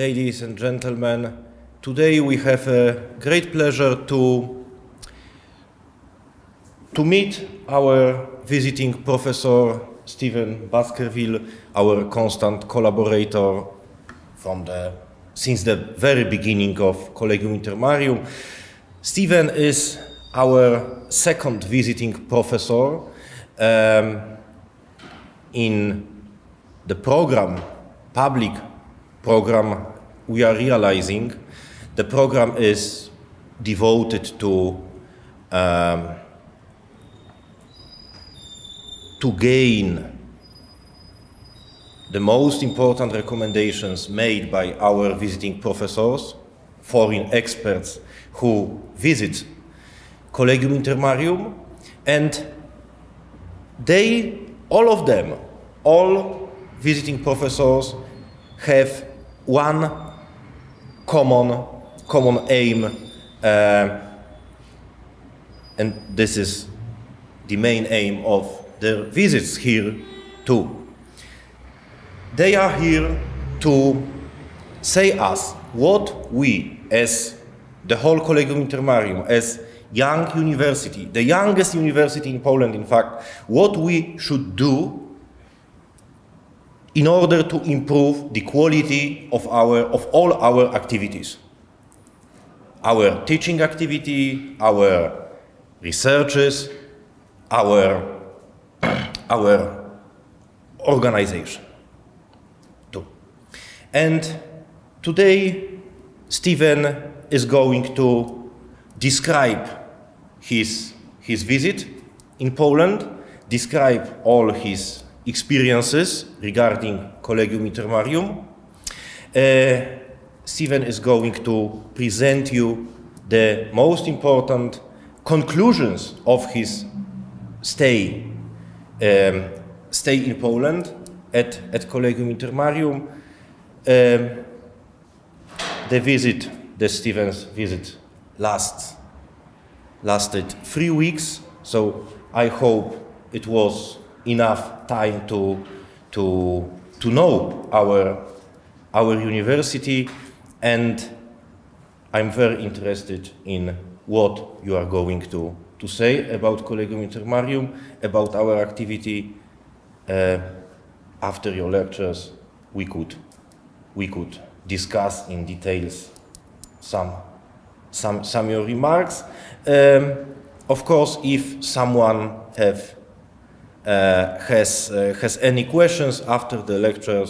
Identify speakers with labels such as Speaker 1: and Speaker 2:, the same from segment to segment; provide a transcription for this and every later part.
Speaker 1: ladies and gentlemen, today we have a great pleasure to meet our visiting professor Stephen Baskerville, our constant collaborator since the very beginning of Collegium Intermarium. Stephen is our second visiting professor in the program, public program we are realizing. The program is devoted to gain the most important recommendations made by our visiting professors, foreign experts who visit Collegium Intermarium, and all visiting professors have one common aim, and this is the main aim of their visits here too. They are here to say us what we, as the whole Collegium Intermarium, as young university, the youngest university in Poland, in fact, what we should do in order to improve the quality of all our activities. Our teaching activity, our researches, our organization too. And today Stephen is going to describe his visit in Poland, describe all his experiences regarding Collegium Intermarium. Stephen is going to present you the most important conclusions of his stay in Poland at Collegium Intermarium. Stephen's visit lasted 3 weeks, so I hope it was enough time to know our university, and I'm very interested in what you are going to say about Collegium Intermarium, about our activity. After your lectures, we could discuss in details some your remarks. Of course, if someone has any questions after the lecture,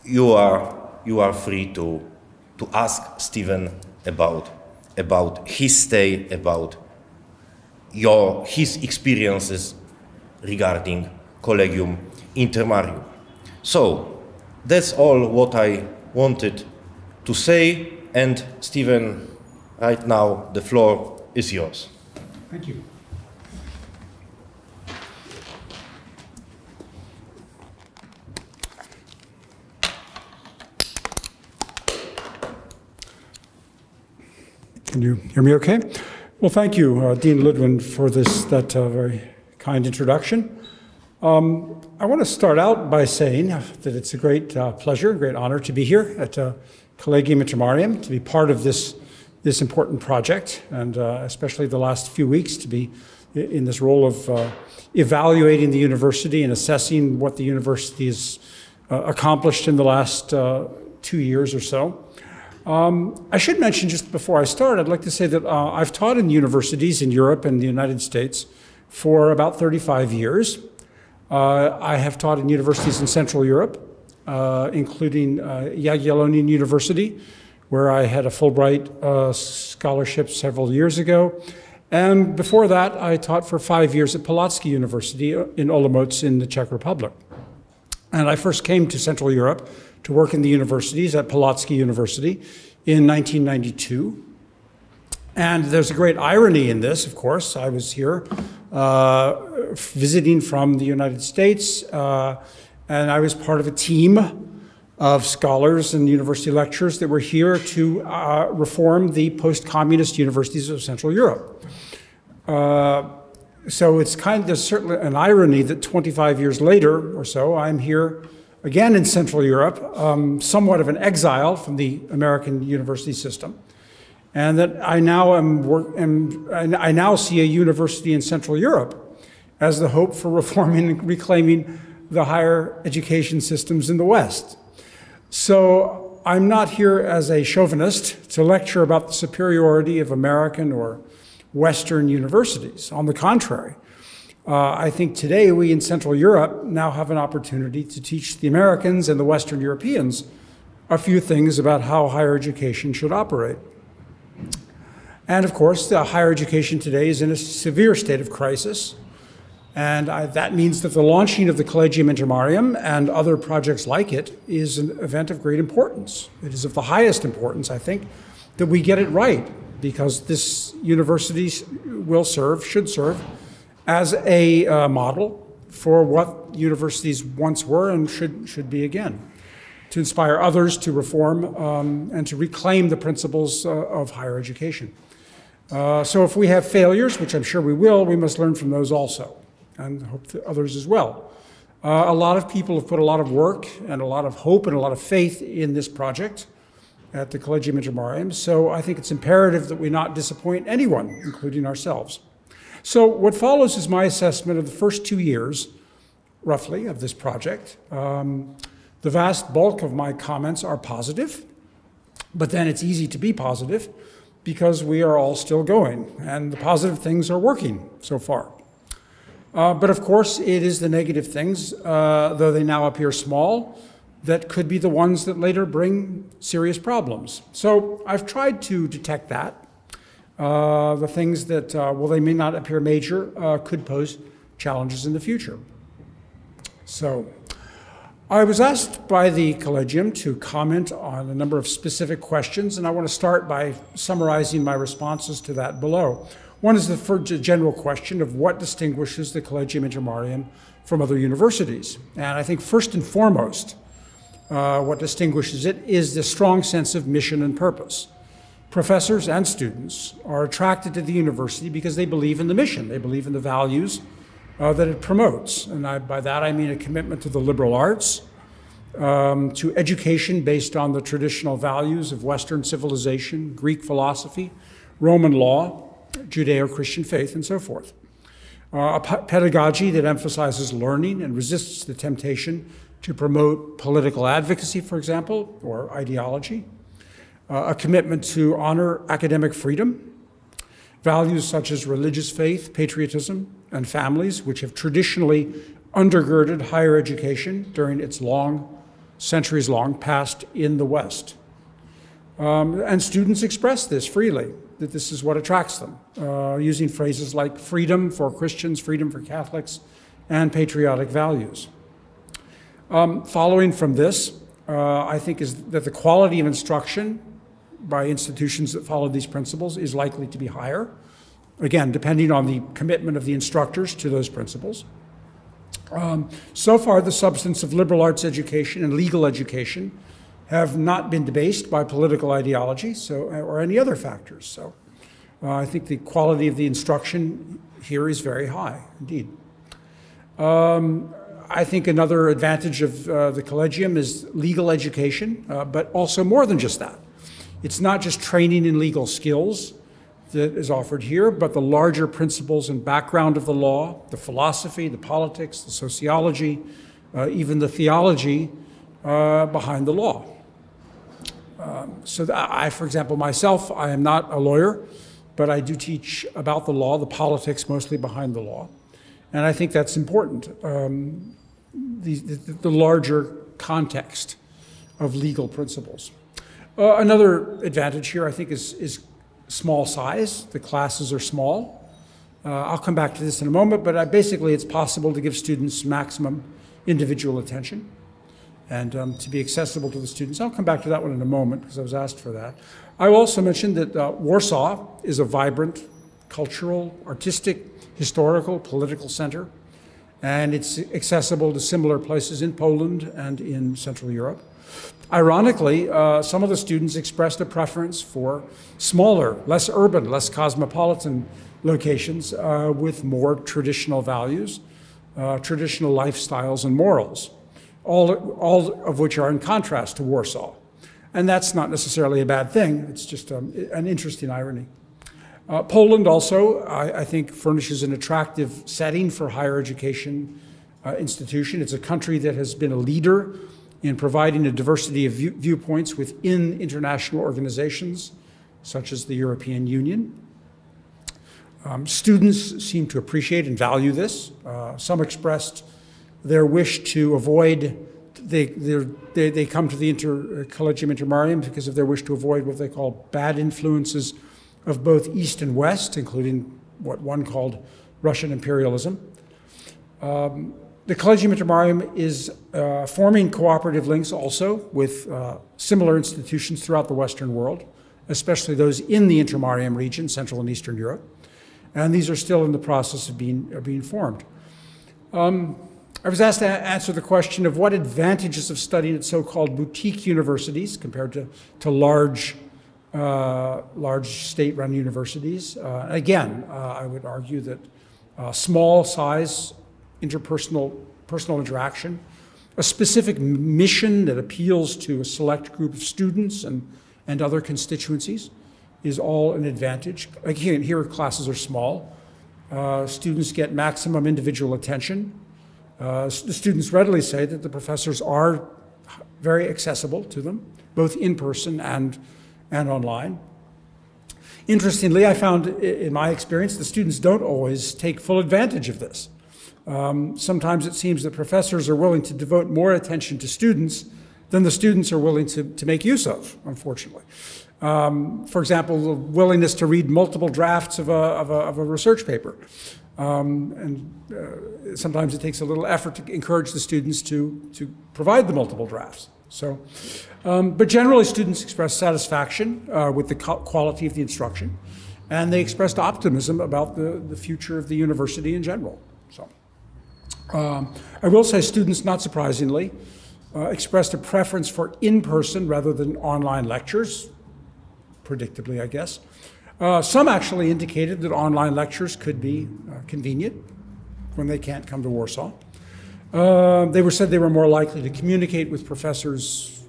Speaker 1: you are free to ask Stephen about his stay, about his experiences regarding Collegium Intermarium. So that's all what I wanted to say, and Stephen, right now the floor is yours.
Speaker 2: Thank you. Can you hear me okay? Well, thank you, Dean Ludwin, for that very kind introduction. I want to start out by saying that it's a great pleasure, a great honor to be here at Collegium Intermarium, to be part of this important project, and especially the last few weeks to be in this role of evaluating the university and assessing what the university has accomplished in the last 2 years or so. I should mention, just before I start, I'd like to say that I've taught in universities in Europe and the United States for about 35 years. I have taught in universities in Central Europe, including Jagiellonian University, where I had a Fulbright scholarship several years ago. And before that, I taught for 5 years at Polacky University in Olomouc in the Czech Republic. And I first came to Central Europe to work in the universities at Polacky University in 1992. And there's a great irony in this, of course. I was here visiting from the United States, and I was part of a team of scholars and university lecturers that were here to reform the post-communist universities of Central Europe. So it's there's certainly an irony that 25 years later or so, I'm here again in Central Europe, somewhat of an exile from the American university system, and that I now see a university in Central Europe as the hope for reforming and reclaiming the higher education systems in the West. So I'm not here as a chauvinist to lecture about the superiority of American or Western universities. On the contrary, I think today we in Central Europe now have an opportunity to teach the Americans and the Western Europeans a few things about how higher education should operate. And of course, the higher education today is in a severe state of crisis. And that means that the launching of the Collegium Intermarium and other projects like it is an event of great importance. It is of the highest importance, I think, that we get it right, because this university should serve as a model for what universities once were and should be again, to inspire others to reform and to reclaim the principles of higher education. So if we have failures, which I'm sure we will, we must learn from those also, and hope that others as well. A lot of people have put a lot of work and a lot of hope and a lot of faith in this project at the Collegium Intermarium, so I think it's imperative that we not disappoint anyone, including ourselves. So what follows is my assessment of the first 2 years, roughly, of this project. The vast bulk of my comments are positive, but then it's easy to be positive because we are all still going, and the positive things are working so far. But of course, it is the negative things, though they now appear small, that could be the ones that later bring serious problems. So I've tried to detect that. The things that, while they may not appear major, could pose challenges in the future. So I was asked by the Collegium to comment on a number of specific questions, and I want to start by summarizing my responses to that below. One is the general question of what distinguishes the Collegium Intermarium from other universities. And I think first and foremost, what distinguishes it is the strong sense of mission and purpose. Professors and students are attracted to the university because they believe in the mission. They believe in the values that it promotes. And by that I mean a commitment to the liberal arts, to education based on the traditional values of Western civilization, Greek philosophy, Roman law, Judeo-Christian faith, and so forth. A pedagogy that emphasizes learning and resists the temptation to promote political advocacy, for example, or ideology. A commitment to honor academic freedom, values such as religious faith, patriotism, and families, which have traditionally undergirded higher education during its centuries-long past in the West. And students express this freely, that this is what attracts them, using phrases like freedom for Christians, freedom for Catholics, and patriotic values. Following from this, I think is that the quality of instruction by institutions that follow these principles is likely to be higher, again, depending on the commitment of the instructors to those principles. So far, the substance of liberal arts education and legal education have not been debased by political ideology or any other factors. So I think the quality of the instruction here is very high, indeed. I think another advantage of the Collegium is legal education, but also more than just that. It's not just training in legal skills that is offered here, but the larger principles and background of the law, the philosophy, the politics, the sociology, even the theology behind the law. For example, myself, I am not a lawyer, but I do teach about the law, the politics mostly behind the law. And I think that's important, the larger context of legal principles. Another advantage here, I think, is small size. The classes are small. I'll come back to this in a moment, but basically it's possible to give students maximum individual attention and to be accessible to the students. I'll come back to that one in a moment because I was asked for that. I will also mention that Warsaw is a vibrant cultural, artistic, historical, political center, and it's accessible to similar places in Poland and in Central Europe. Ironically, some of the students expressed a preference for smaller, less urban, less cosmopolitan locations with more traditional values, traditional lifestyles and morals. all of which are in contrast to Warsaw. And that's not necessarily a bad thing. It's just an interesting irony. Poland also, I think, furnishes an attractive setting for higher education institution. It's a country that has been a leader in providing a diversity of viewpoints within international organizations, such as the European Union. Students seem to appreciate and value this. Some expressed their wish to avoid, they come to the Collegium Intermarium because of their wish to avoid what they call bad influences of both East and West, including what one called Russian imperialism. The Collegium Intermarium is forming cooperative links also with similar institutions throughout the Western world, especially those in the Intermarium region, Central and Eastern Europe. And these are still in the process of being formed. I was asked to answer the question of what advantages of studying at so-called boutique universities compared to large state-run universities. Again, I would argue that small size, personal interaction, a specific mission that appeals to a select group of students and other constituencies is all an advantage. Again, here classes are small. Students get maximum individual attention. The students readily say that the professors are very accessible to them, both in person and online. Interestingly, I found in my experience, the students don't always take full advantage of this. Sometimes it seems that professors are willing to devote more attention to students than the students are willing to make use of, unfortunately. For example, the willingness to read multiple drafts of a research paper. Sometimes it takes a little effort to encourage the students to provide the multiple drafts. So, but generally students express satisfaction with the quality of the instruction, and they expressed optimism about the future of the university in general. So, I will say students, not surprisingly, expressed a preference for in-person rather than online lectures, predictably, I guess. Some actually indicated that online lectures could be convenient when they can't come to Warsaw. They said they were more likely to communicate with professors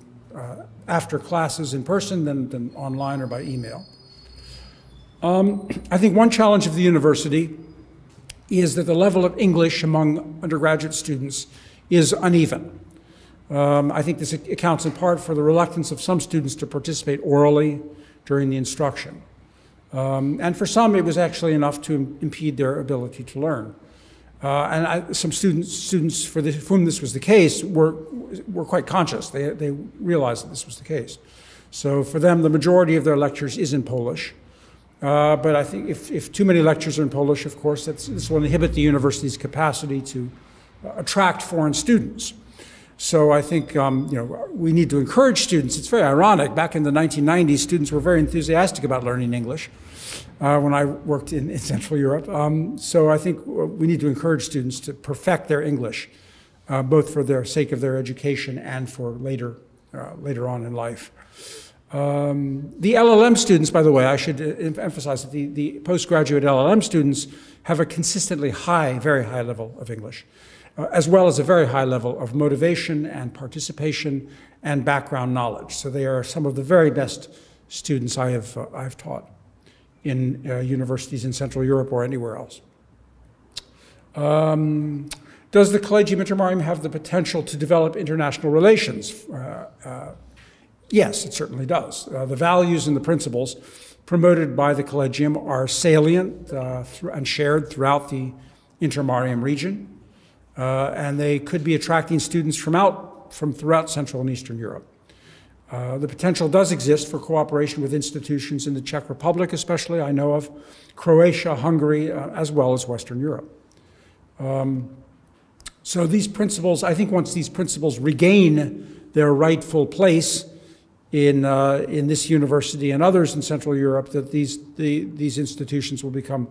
Speaker 2: after classes in person than online or by email. I think one challenge of the university is that the level of English among undergraduate students is uneven. I think this accounts in part for the reluctance of some students to participate orally during the instruction. And for some, it was actually enough to impede their ability to learn. Some students for whom this was the case were quite conscious. They realized that this was the case. So for them, the majority of their lectures is in Polish. But I think if too many lectures are in Polish, of course, this will inhibit the university's capacity to attract foreign students. So I think we need to encourage students. It's very ironic. Back in the 1990s, students were very enthusiastic about learning English when I worked in Central Europe. So I think we need to encourage students to perfect their English, both for the sake of their education and for later on in life. The LLM students, by the way, I should emphasize that the postgraduate LLM students have a consistently high, very high level of English, as well as a very high level of motivation and participation and background knowledge. So they are some of the very best students I've taught in universities in Central Europe or anywhere else. Does the Collegium Intermarium have the potential to develop international relations? Yes, it certainly does. The values and the principles promoted by the Collegium are salient and shared throughout the Intermarium region. And they could be attracting students from throughout Central and Eastern Europe. The potential does exist for cooperation with institutions in the Czech Republic, especially, I know of, Croatia, Hungary, as well as Western Europe. So these principles, I think once these principles regain their rightful place in this university and others in Central Europe, that these institutions will become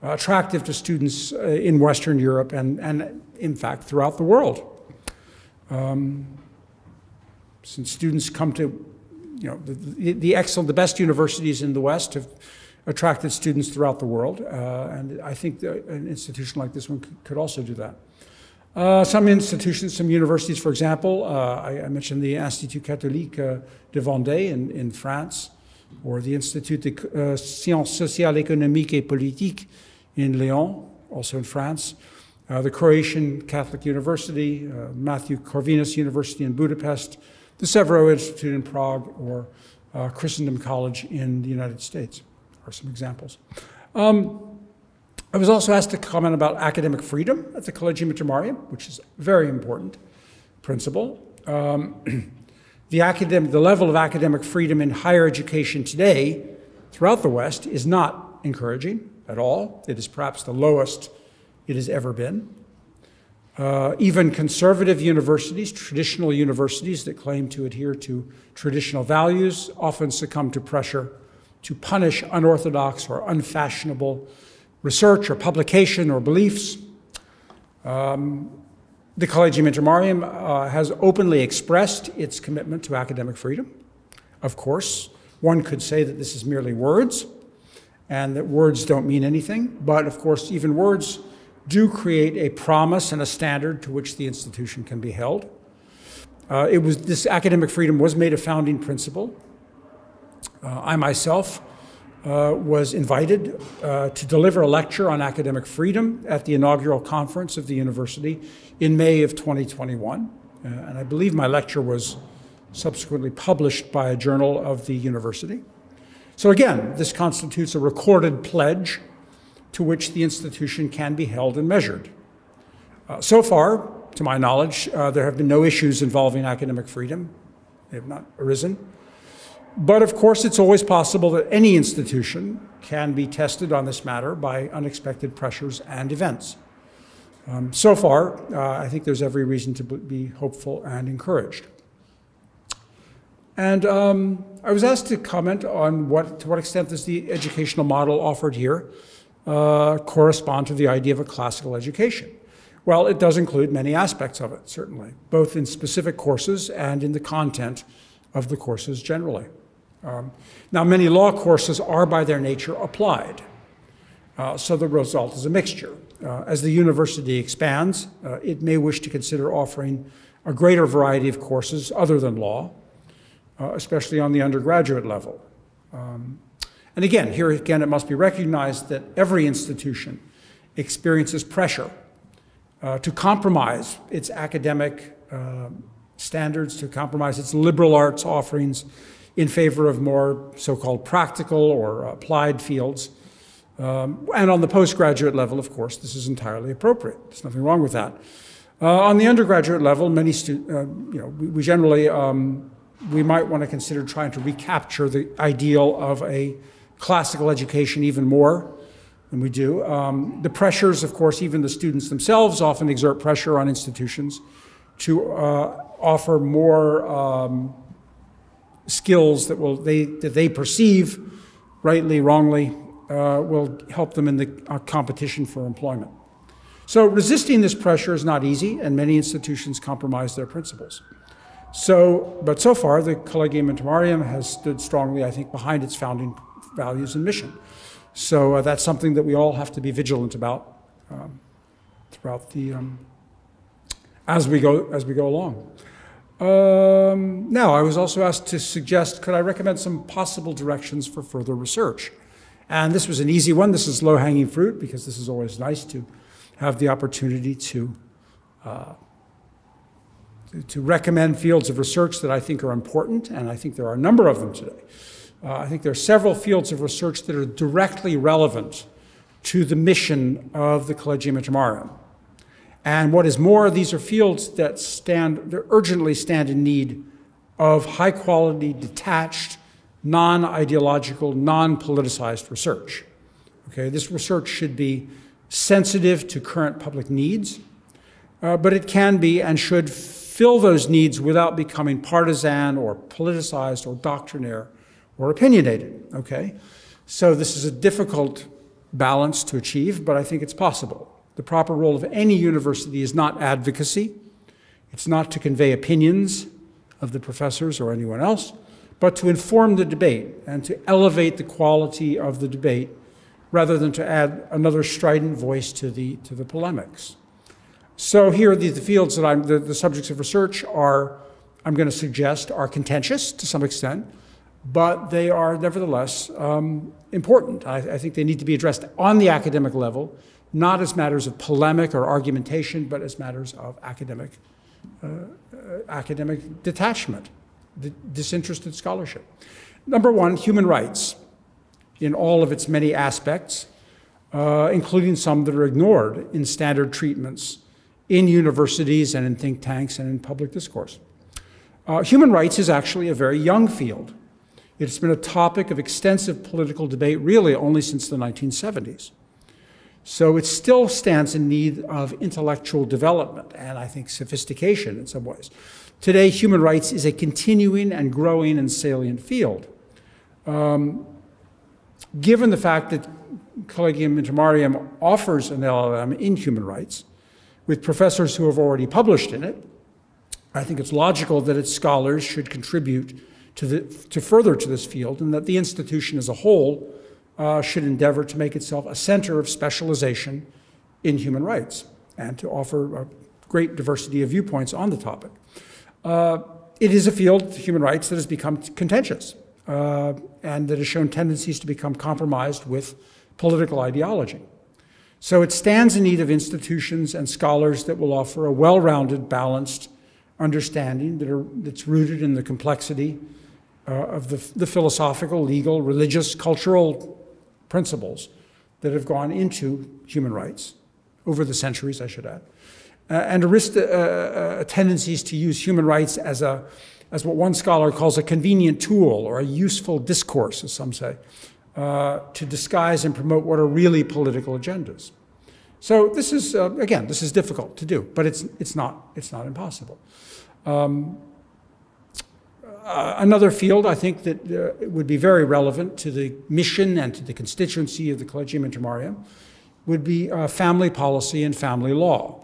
Speaker 2: attractive to students in Western Europe and in fact, throughout the world. Since students come to, the best universities in the West have attracted students throughout the world, and I think that an institution like this one could also do that. Some institutions, some universities, for example, I mentioned the Institut Catholique de Vendée in France, or the Institut de Sciences Sociales, Économiques et Politiques in Lyon, also in France, the Croatian Catholic University, Matthew Corvinus University in Budapest, the Severo Institute in Prague, or Christendom College in the United States are some examples. I was also asked to comment about academic freedom at the Collegium Intermarium, which is a very important principle. The level of academic freedom in higher education today throughout the West is not encouraging at all. It is perhaps the lowest it has ever been. Even conservative universities, traditional universities that claim to adhere to traditional values, often succumb to pressure to punish unorthodox or unfashionable research or publication or beliefs. The Collegium Intermarium has openly expressed its commitment to academic freedom. Of course, one could say that this is merely words and that words don't mean anything, but of course, even words do create a promise and a standard to which the institution can be held. This academic freedom was made a founding principle. I myself was invited to deliver a lecture on academic freedom at the inaugural conference of the university in May of 2021. And I believe my lecture was subsequently published by a journal of the university. So again, this constitutes a recorded pledge to which the institution can be held and measured. So far, to my knowledge, there have been no issues involving academic freedom. They have not arisen. But of course, it's always possible that any institution can be tested on this matter by unexpected pressures and events. So far, I think there's every reason to be hopeful and encouraged. And I was asked to comment on to what extent does the educational model offered here correspond to the idea of a classical education. Well, it does include many aspects of it, certainly, both in specific courses and in the content of the courses generally. Now, many law courses are by their nature applied, so the result is a mixture. As the university expands, it may wish to consider offering a greater variety of courses other than law, especially on the undergraduate level. And again, here again, it must be recognized that every institution experiences pressure to compromise its academic standards, to compromise its liberal arts offerings in favor of more so-called practical or applied fields. And on the postgraduate level, of course, this is entirely appropriate. There's nothing wrong with that. On the undergraduate level, many we generally, we might want to consider trying to recapture the ideal of a classical education even more than we do. The pressures, of course, even the students themselves often exert pressure on institutions to offer more skills that they perceive, rightly, wrongly, will help them in the competition for employment. So resisting this pressure is not easy, and many institutions compromise their principles. But so far, the Collegium Intermarium has stood strongly, I think, behind its founding values and mission. So that's something that we all have to be vigilant about throughout the as we go along. Now, I was also asked to suggest, could I recommend some possible directions for further research? And this was an easy one. This is low-hanging fruit, because this is always nice to have the opportunity to recommend fields of research that I think are important, and I think there are a number of them today. I think there are several fields of research that are directly relevant to the mission of the Collegium Intermarium. And what is more, these are fields that urgently stand in need of high-quality, detached, non-ideological, non-politicized research. Okay, this research should be sensitive to current public needs, but it can be and should fill those needs without becoming partisan or politicized or doctrinaire or opinionated, okay? So this is a difficult balance to achieve, but I think it's possible. The proper role of any university is not advocacy. It's not to convey opinions of the professors or anyone else, but to inform the debate and to elevate the quality of the debate rather than to add another strident voice to the polemics. So here, the fields that the subjects of research are, I'm going to suggest, are contentious to some extent, but they are nevertheless important. I think they need to be addressed on the academic level, not as matters of polemic or argumentation, but as matters of academic detachment, disinterested scholarship. Number one, human rights in all of its many aspects, including some that are ignored in standard treatments in universities and in think tanks and in public discourse. Human rights is actually a very young field. It's been a topic of extensive political debate really only since the 1970s. So it still stands in need of intellectual development and I think sophistication in some ways. Today, human rights is a continuing and growing and salient field. Given the fact that Collegium Intermarium offers an LLM in human rights, with professors who have already published in it, I think it's logical that its scholars should contribute to further to this field, and that the institution as a whole should endeavor to make itself a center of specialization in human rights and to offer a great diversity of viewpoints on the topic. It is a field, human rights, that has become contentious and that has shown tendencies to become compromised with political ideology. So it stands in need of institutions and scholars that will offer a well-rounded, balanced understanding that's rooted in the complexity of the philosophical, legal, religious, cultural principles that have gone into human rights over the centuries, I should add, and tendencies to use human rights as what one scholar calls a convenient tool or a useful discourse, as some say, to disguise and promote what are really political agendas. So this is, again, this is difficult to do, but it's not impossible. Another field I think that would be very relevant to the mission and to the constituency of the Collegium Intermarium would be family policy and family law,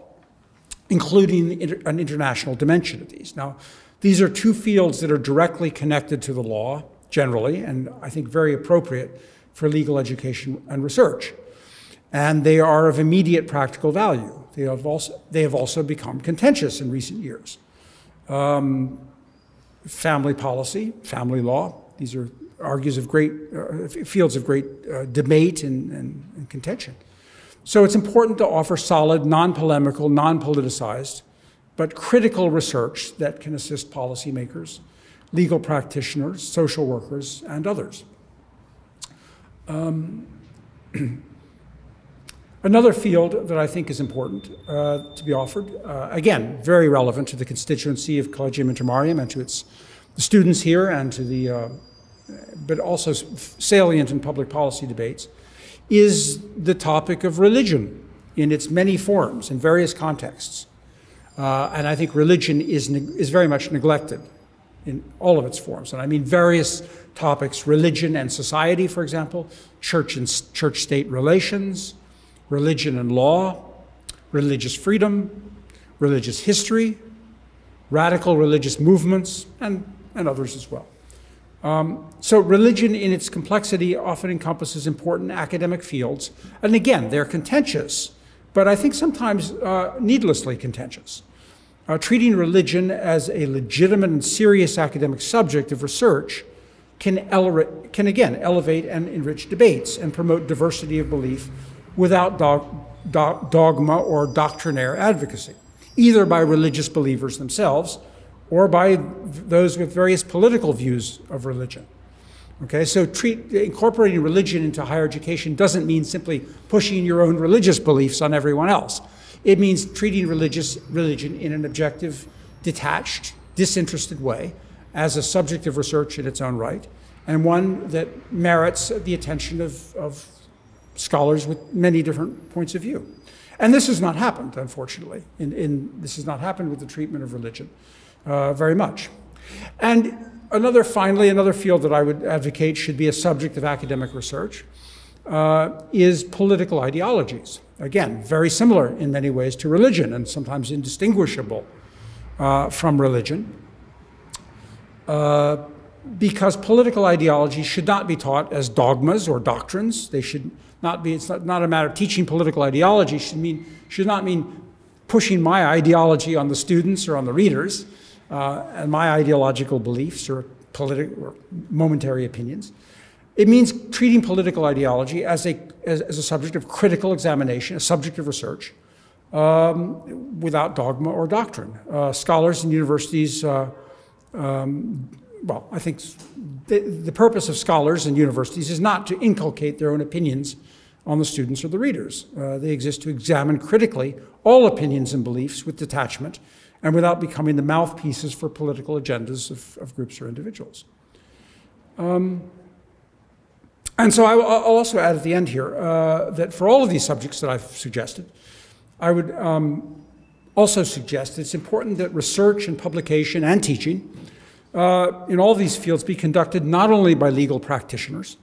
Speaker 2: including an international dimension of these. Now, these are two fields that are directly connected to the law, generally, and I think very appropriate for legal education and research. And they are of immediate practical value. They have also become contentious in recent years. Family policy, family law, these are fields of great debate and contention. So it's important to offer solid, non-polemical, non-politicized, but critical research that can assist policymakers, legal practitioners, social workers, and others. Another field that I think is important to be offered, again, very relevant to the constituency of Collegium Intermarium and to the students here and to the, but also salient in public policy debates, is the topic of religion in its many forms, in various contexts. And I think religion is very much neglected in all of its forms. And I mean various topics, religion and society, for example, church and church-state relations, religion and law, religious freedom, religious history, radical religious movements, and others as well. So religion in its complexity often encompasses important academic fields. And again, they're contentious, but I think sometimes needlessly contentious. Treating religion as a legitimate and serious academic subject of research can again elevate and enrich debates and promote diversity of belief without dogma or doctrinaire advocacy, either by religious believers themselves or by those with various political views of religion. Okay, so incorporating religion into higher education doesn't mean simply pushing your own religious beliefs on everyone else. It means treating religion in an objective, detached, disinterested way as a subject of research in its own right, and one that merits the attention of scholars with many different points of view. And this has not happened, unfortunately. This has not happened with the treatment of religion very much. And finally, another field that I would advocate should be a subject of academic research is political ideologies. Again, very similar in many ways to religion and sometimes indistinguishable from religion. Because political ideologies should not be taught as dogmas or doctrines. They should not be, it's not a matter of teaching political ideology, should not mean pushing my ideology on the students or on the readers, and my ideological beliefs or momentary opinions. It means treating political ideology as a subject of critical examination, a subject of research, without dogma or doctrine. Scholars in universities, well, I think the purpose of scholars in universities is not to inculcate their own opinions on the students or the readers. They exist to examine critically all opinions and beliefs with detachment and without becoming the mouthpieces for political agendas of groups or individuals. And so I'll also add at the end here that for all of these subjects that I've suggested, I would also suggest that it's important that research and publication and teaching in all these fields be conducted not only by legal practitioners,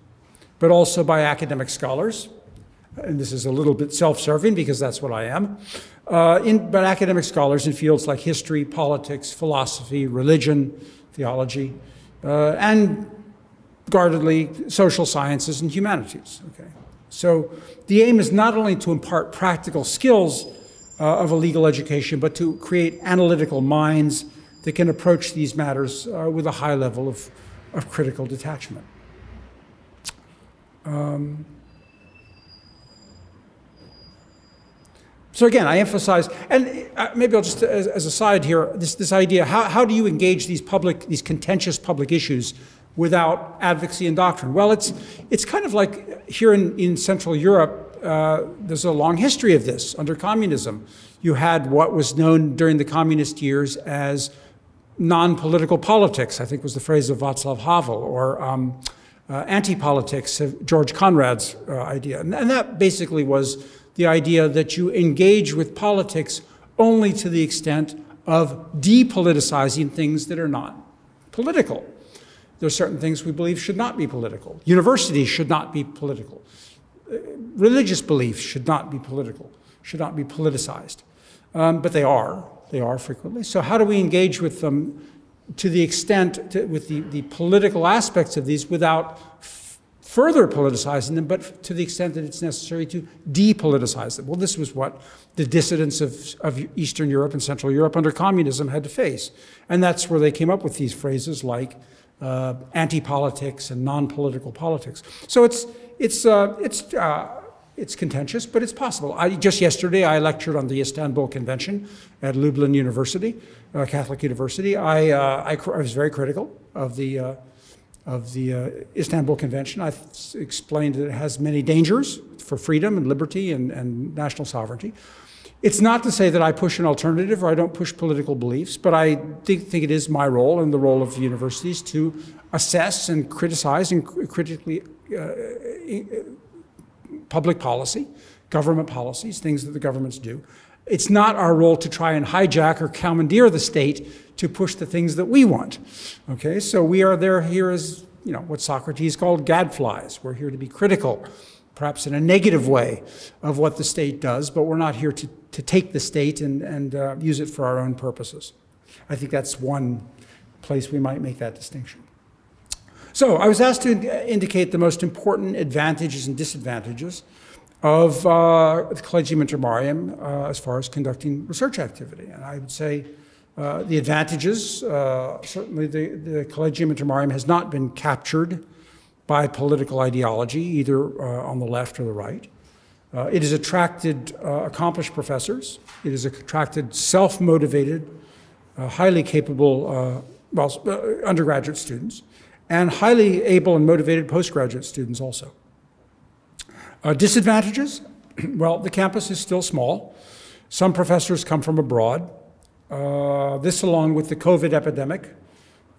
Speaker 2: but also by academic scholars. And this is a little bit self-serving because that's what I am. But academic scholars in fields like history, politics, philosophy, religion, theology, and guardedly social sciences and humanities. Okay. So the aim is not only to impart practical skills of a legal education, but to create analytical minds that can approach these matters with a high level of critical detachment. So again, I emphasize, and maybe I'll just, as a side here, this idea, how do you engage these contentious public issues without advocacy and doctrine? Well, it's kind of like here in Central Europe, there's a long history of this. Under communism, you had what was known during the communist years as non-political politics, I think was the phrase of Václav Havel, or anti-politics, George Conrad's idea. And that basically was the idea that you engage with politics only to the extent of depoliticizing things that are not political. There are certain things we believe should not be political. Universities should not be political. Religious beliefs should not be political, should not be politicized. But they are frequently. So how do we engage with them to the extent, with the political aspects of these without further politicizing them, but to the extent that it's necessary to depoliticize them? Well, this was what the dissidents of Eastern Europe and Central Europe under communism had to face. And that's where they came up with these phrases like anti-politics and non-political politics. So it's contentious, but it's possible. Just yesterday, I lectured on the Istanbul Convention at Lublin University, Catholic University. I was very critical of the Istanbul Convention. I explained that it has many dangers for freedom and liberty and national sovereignty. It's not to say that I push an alternative or I don't push political beliefs, but I think it is my role and the role of the universities to assess and criticize and critically public policy, government policies, things that the governments do. It's not our role to try and hijack or commandeer the state to push the things that we want. Okay, so we are there here as, you know, what Socrates called gadflies. We're here to be critical, perhaps in a negative way, of what the state does, but we're not here to take the state and use it for our own purposes. I think that's one place we might make that distinction. So I was asked to indicate the most important advantages and disadvantages of the Collegium Intermarium as far as conducting research activity. And I would say the advantages, certainly the Collegium Intermarium has not been captured by political ideology, either on the left or the right. It has attracted accomplished professors. It has attracted self-motivated, highly capable undergraduate students, and highly able and motivated postgraduate students also. Disadvantages? Well, the campus is still small. Some professors come from abroad. This, along with the COVID epidemic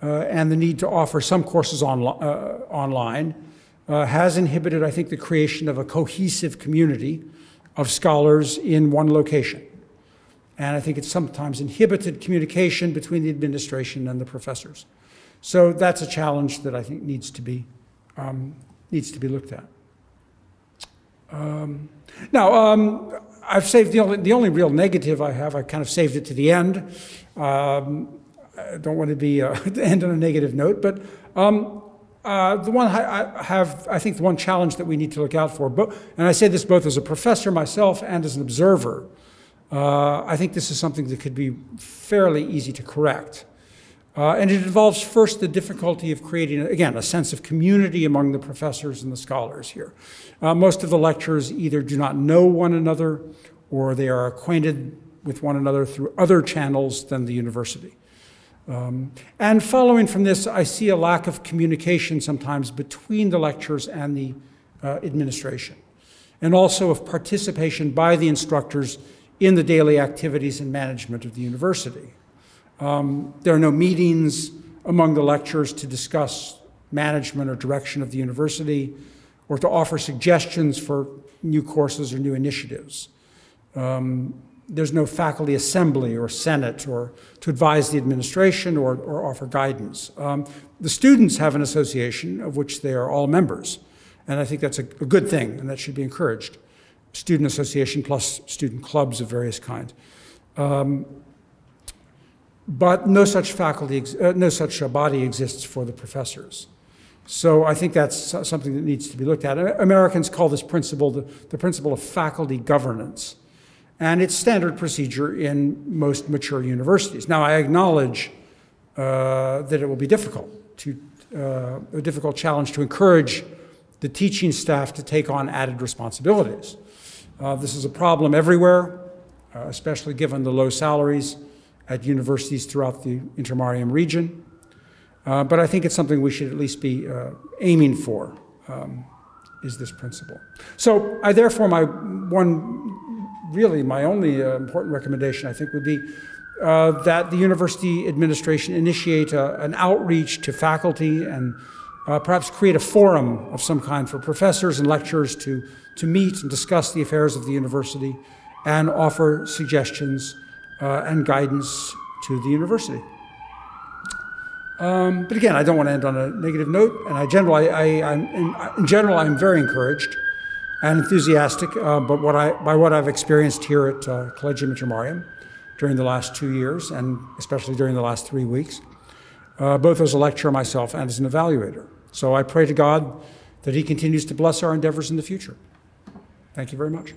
Speaker 2: and the need to offer some courses online, has inhibited, I think, the creation of a cohesive community of scholars in one location. And I think it's sometimes inhibited communication between the administration and the professors. So that's a challenge that I think needs to be looked at. I've saved the only real negative I have. I kind of saved it to the end. I don't want to be end on a negative note, but the one I think the one challenge that we need to look out for, and I say this both as a professor myself and as an observer, I think this is something that could be fairly easy to correct. And it involves first the difficulty of creating, again, a sense of community among the professors and the scholars here. Most of the lecturers either do not know one another or they are acquainted with one another through other channels than the university. And following from this, I see a lack of communication sometimes between the lecturers and the administration, and also of participation by the instructors in the daily activities and management of the university. There are no meetings among the lecturers to discuss management or direction of the university or to offer suggestions for new courses or new initiatives. There's no faculty assembly or senate or to advise the administration or offer guidance. The students have an association of which they are all members, and I think that's a good thing, and that should be encouraged. Student association plus student clubs of various kinds. But no such body exists for the professors. So I think that's something that needs to be looked at. Americans call this principle the principle of faculty governance. And it's standard procedure in most mature universities. Now, I acknowledge that it will be difficult, a difficult challenge to encourage the teaching staff to take on added responsibilities. This is a problem everywhere, especially given the low salaries at universities throughout the Intermarium region. But I think it's something we should at least be aiming for, is this principle. So therefore, my only important recommendation, I think, would be that the university administration initiate an outreach to faculty and perhaps create a forum of some kind for professors and lecturers to meet and discuss the affairs of the university and offer suggestions and guidance to the university. But again, I don't want to end on a negative note, and in general, I'm very encouraged and enthusiastic by what I've experienced here at Collegium Intermarium during the last 2 years, and especially during the last 3 weeks, both as a lecturer myself and as an evaluator. So I pray to God that He continues to bless our endeavors in the future. Thank you very much.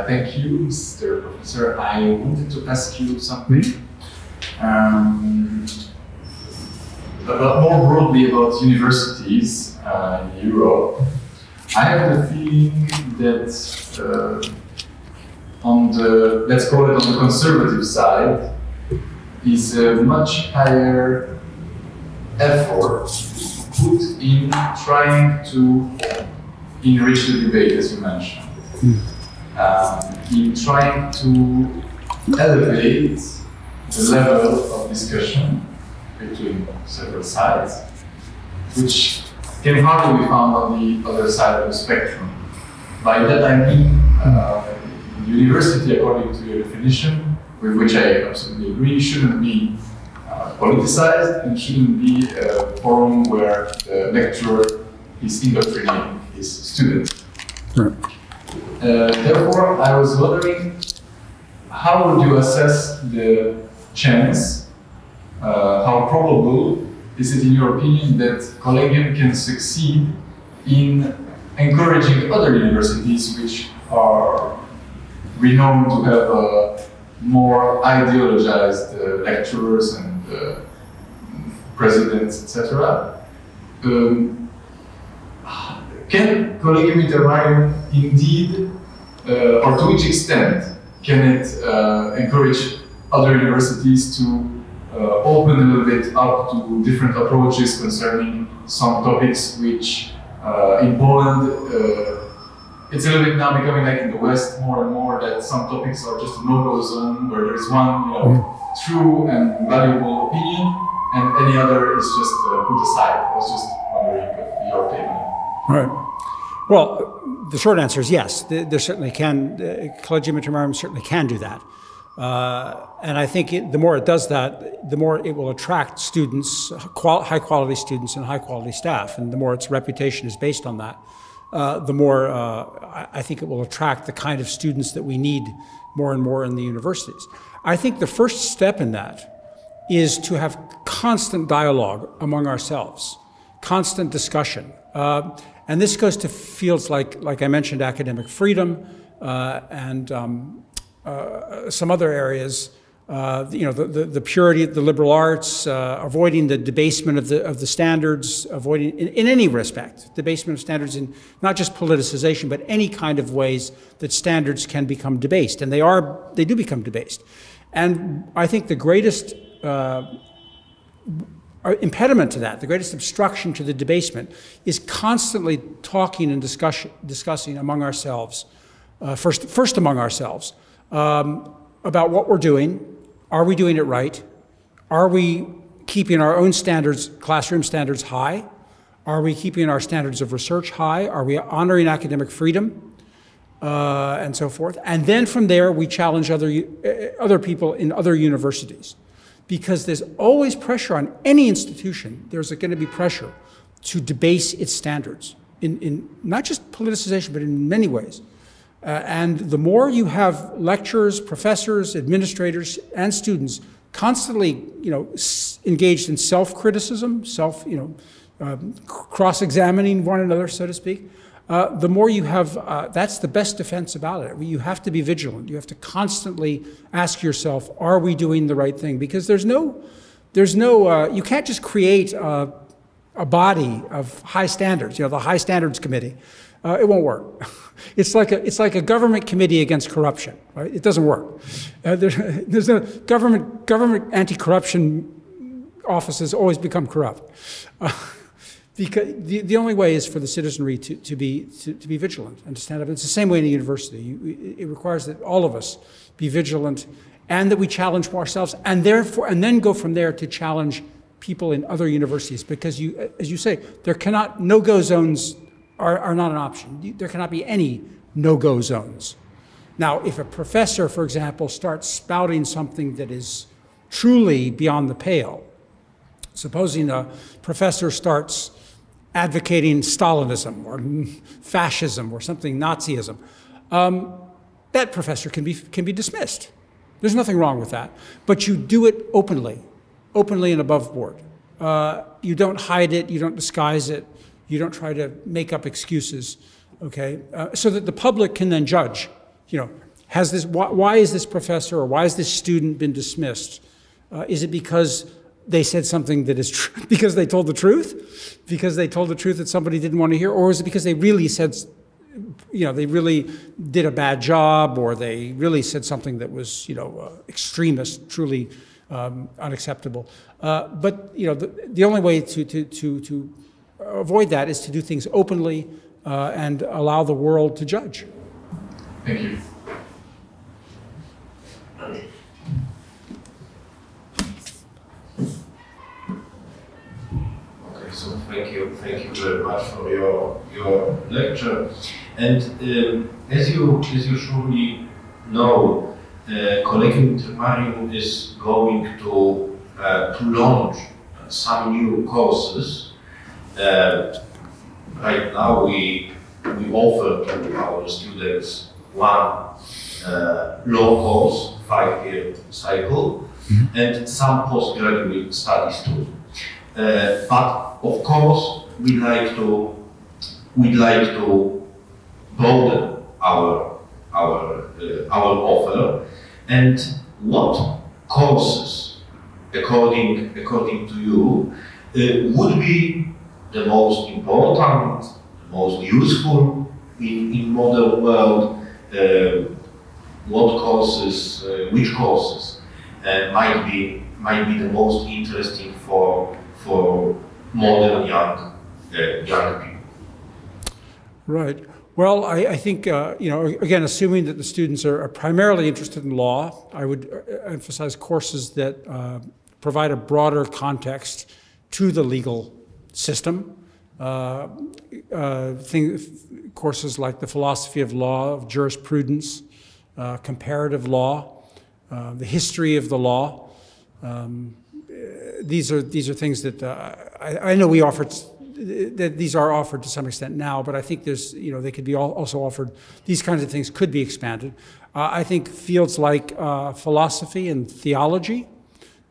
Speaker 3: Thank you, Mr. Professor. I wanted to ask you something more broadly about universities in Europe. I have the feeling that on the, let's call it on the conservative side, is a much higher effort put in trying to enrich the debate, as you mentioned. In trying to elevate the level of discussion between several sides, which can hardly be found on the other side of the spectrum. By that I mean, university, according to your definition, with which I absolutely agree, shouldn't be politicized and shouldn't be a forum where the lecturer is indoctrinating his students.
Speaker 2: Right.
Speaker 3: Therefore, I was wondering, how would you assess the chance, how probable is it in your opinion that Collegium can succeed in encouraging other universities which are renowned to have more ideologized lecturers and presidents, etc. Can Collegium Intermarium indeed, or to which extent, can it encourage other universities to open a little bit up to different approaches concerning some topics which in Poland, it's a little bit now becoming like in the West more and more that some topics are just a no-go zone where there is one true and valuable opinion and any other is just put aside. I was just wondering of your opinion.
Speaker 2: Right. Well, the short answer is yes. There certainly can. Collegium Intermarium certainly can do that. And I think the more it does that, the more it will attract students, high-quality students and high-quality staff. And the more its reputation is based on that, the more I think it will attract the kind of students that we need more and more in the universities. I think the first step in that is to have constant dialogue among ourselves, constant discussion. And this goes to fields like I mentioned, academic freedom and some other areas. The purity of the liberal arts, avoiding the debasement of the standards, avoiding in any respect, debasement of standards in not just politicization, but any kind of ways that standards can become debased, and they do become debased. And I think the greatest impediment to that, the greatest obstruction to the debasement, is constantly talking and discussing among ourselves, first among ourselves, about what we're doing. Are we doing it right? Are we keeping our own standards, classroom standards, high? Are we keeping our standards of research high? Are we honoring academic freedom? And so forth. And then from there, we challenge other people in other universities. Because there's always pressure on any institution. There's going to be pressure to debase its standards in not just politicization, but in many ways. And the more you have lecturers, professors, administrators, and students constantly, engaged in self-criticism, cross-examining one another, so to speak, the more you have, that's the best defense about it. You have to be vigilant. You have to constantly ask yourself, are we doing the right thing? Because you can't just create a body of high standards, the High Standards Committee. It won't work. It's like a government committee against corruption, right? It doesn't work. There's no government anti-corruption offices always become corrupt. Because the only way is for the citizenry to be vigilant and to stand up. It's the same way in a university. It requires that all of us be vigilant and that we challenge ourselves, and then go from there to challenge people in other universities. Because as you say, no-go zones are not an option. There cannot be any no-go zones. Now, if a professor, for example, starts spouting something that is truly beyond the pale, supposing a professor starts advocating Stalinism or fascism or something, Nazism, that professor can be dismissed. There's nothing wrong with that. But you do it openly and above board. You don't hide it, you don't disguise it, you don't try to make up excuses, okay? So that the public can then judge, why is this professor or why has this student been dismissed? Is it because they said something that is true, because they told the truth? Because they told the truth that somebody didn't want to hear? Or is it because they really said, they really did a bad job, or they really said something that was, extremist, truly unacceptable? But, the only way to avoid that is to do things openly and allow the world to judge.
Speaker 3: Thank you.
Speaker 1: Okay, so thank you very much for your lecture. And as you surely know, Collegium Intermarium is going to launch some new courses. Right now we offer to our students one law course, 5-year cycle, and some postgraduate studies too. But of course, we'd like to broaden our offer. And what courses, according to you, would be the most important, the most useful in modern world? Which courses might be the most interesting for modern young people?
Speaker 2: Right. Well, I think, again, assuming that the students are primarily interested in law, I would emphasize courses that provide a broader context to the legal system. Courses like the philosophy of law, of jurisprudence, comparative law, the history of the law. These are things that I know we offer. That these are offered to some extent now, but I think there's, they could be also offered. These kinds of things could be expanded. I think fields like philosophy and theology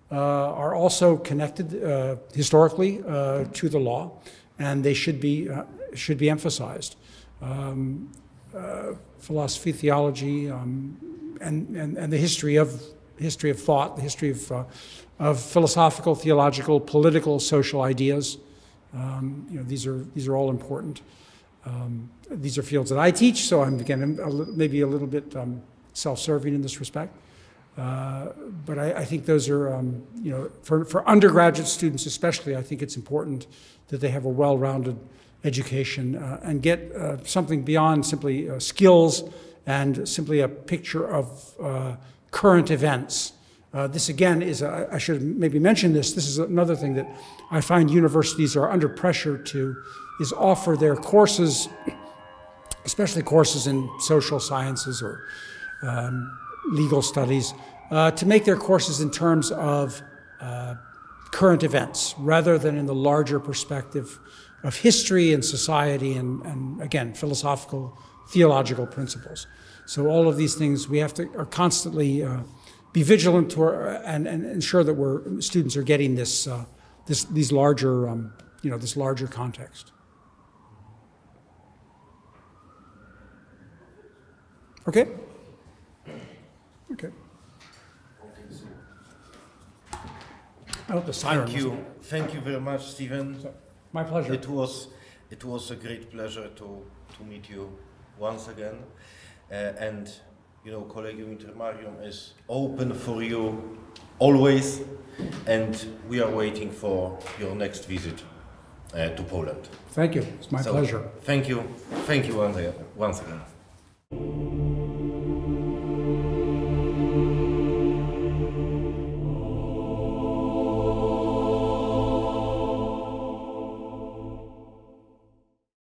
Speaker 2: are also connected historically to the law, and they should be emphasized. Philosophy, theology, and the history of thought, the history of philosophical, theological, political, social ideas. These are all important. These are fields that I teach, so I'm again maybe a little bit self-serving in this respect. But I think those are, for undergraduate students especially, I think it's important that they have a well-rounded education and get something beyond simply skills and simply a picture of current events. This again is, I should maybe mention this is another thing that I find universities are under pressure to, is offer their courses, especially courses in social sciences or legal studies, to make their courses in terms of current events rather than in the larger perspective of history and society and again, philosophical, theological principles. So all of these things we have to are constantly be vigilant to and ensure that students are getting this these larger this larger context. Okay. Okay. Oh, the siren.
Speaker 1: Thank you very much, Stephen.
Speaker 2: My pleasure.
Speaker 1: It was a great pleasure to meet you once again, and Collegium Intermarium is open for you always, and we are waiting for your next visit to Poland.
Speaker 2: Thank you. It's my pleasure.
Speaker 1: Thank you once again.